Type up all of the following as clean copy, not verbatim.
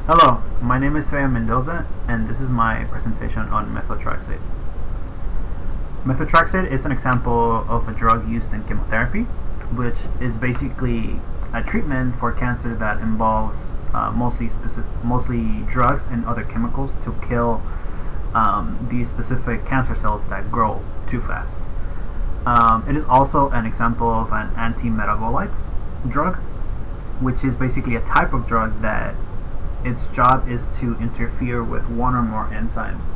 Hello, my name is Fea Mendoza, and this is my presentation on methotrexate. Methotrexate is an example of a drug used in chemotherapy, which is basically a treatment for cancer that involves mostly drugs and other chemicals to kill these specific cancer cells that grow too fast. It is also an example of an anti-metabolite drug, which is basically a type of drug that its job is to interfere with one or more enzymes,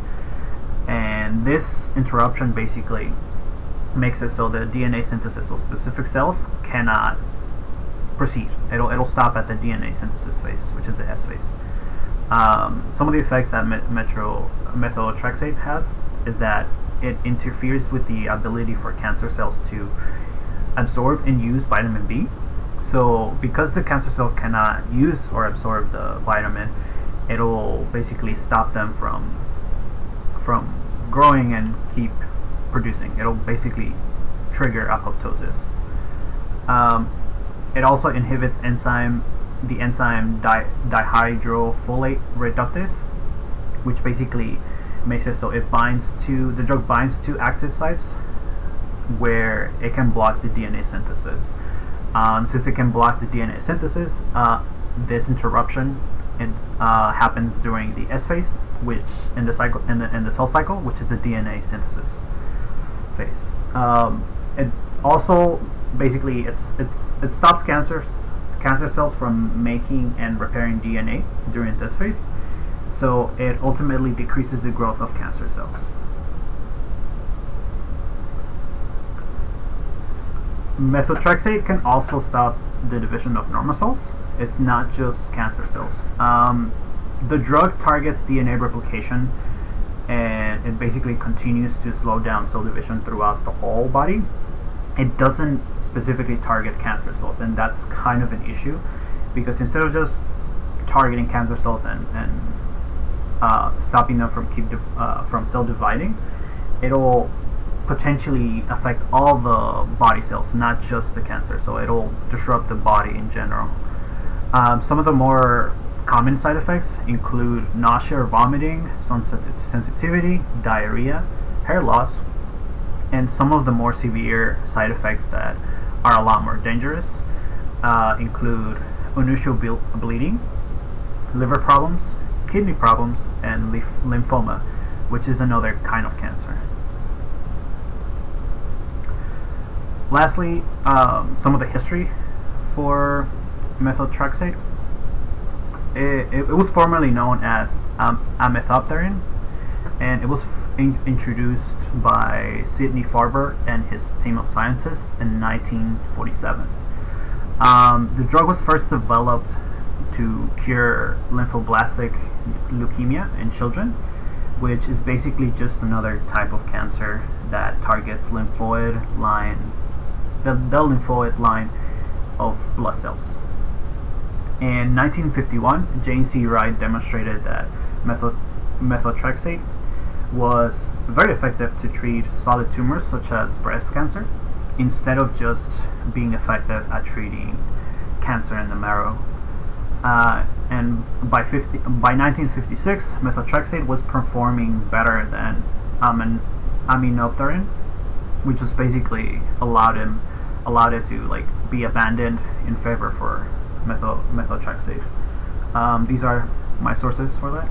and this interruption basically makes it so the DNA synthesis of specific cells cannot proceed. It'll stop at the DNA synthesis phase, which is the S phase. Some of the effects that methotrexate has is that it interferes with the ability for cancer cells to absorb and use vitamin B. So because the cancer cells cannot use or absorb the vitamin, it'll basically stop them from growing and keep producing. It'll basically trigger apoptosis. It also inhibits the enzyme dihydrofolate reductase, which basically makes it so the drug binds to active sites where it can block the DNA synthesis. Since it can block the DNA synthesis, this interruption happens during the S phase, which in the cell cycle, which is the DNA synthesis phase. It also basically it stops cancer cells from making and repairing DNA during this phase, so it ultimately decreases the growth of cancer cells. Methotrexate can also stop the division of normal cells. It's not just cancer cells. The drug targets DNA replication, and it basically continues to slow down cell division throughout the whole body. It doesn't specifically target cancer cells, and that's kind of an issue, because instead of just targeting cancer cells and stopping them from cell dividing, it'll potentially affect all the body cells, not just the cancer, so it'll disrupt the body in general. Some of the more common side effects include nausea or vomiting, sensitivity, diarrhea, hair loss, and some of the more severe side effects that are a lot more dangerous include unusual bleeding, liver problems, kidney problems, and lymphoma, which is another kind of cancer. Lastly, some of the history for methotrexate. It was formerly known as amethopterin, and it was introduced by Sidney Farber and his team of scientists in 1947. The drug was first developed to cure lymphoblastic leukemia in children, which is basically just another type of cancer that targets the lymphoid line of blood cells. In 1951, Jane C. Wright demonstrated that methotrexate was very effective to treat solid tumors such as breast cancer, instead of just being effective at treating cancer in the marrow. And by 1956, methotrexate was performing better than aminopterin, which just basically allowed it to be abandoned in favor for methotrexate. These are my sources for that.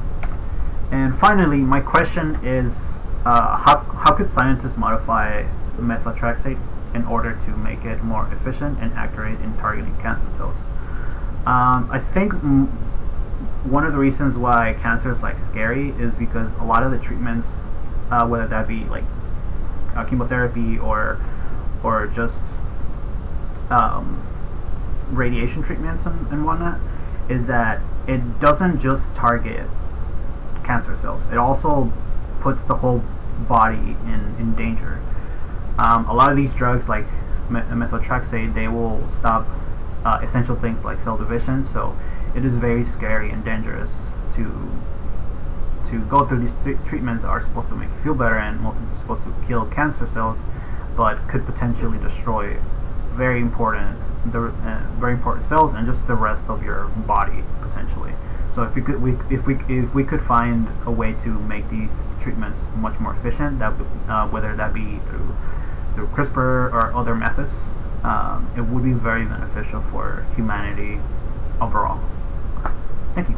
And finally, my question is, how could scientists modify methotrexate in order to make it more efficient and accurate in targeting cancer cells? I think one of the reasons why cancer is scary is because a lot of the treatments, whether that be chemotherapy or just radiation treatments and whatnot, is that it doesn't just target cancer cells. It also puts the whole body in danger. A lot of these drugs, like methotrexate, they will stop essential things like cell division, so it is very scary and dangerous to go through these treatments that are supposed to make you feel better and supposed to kill cancer cells, but could potentially destroy very important cells and just the rest of your body potentially. So if we could find a way to make these treatments much more efficient, that whether that be through CRISPR or other methods, it would be very beneficial for humanity overall. Thank you.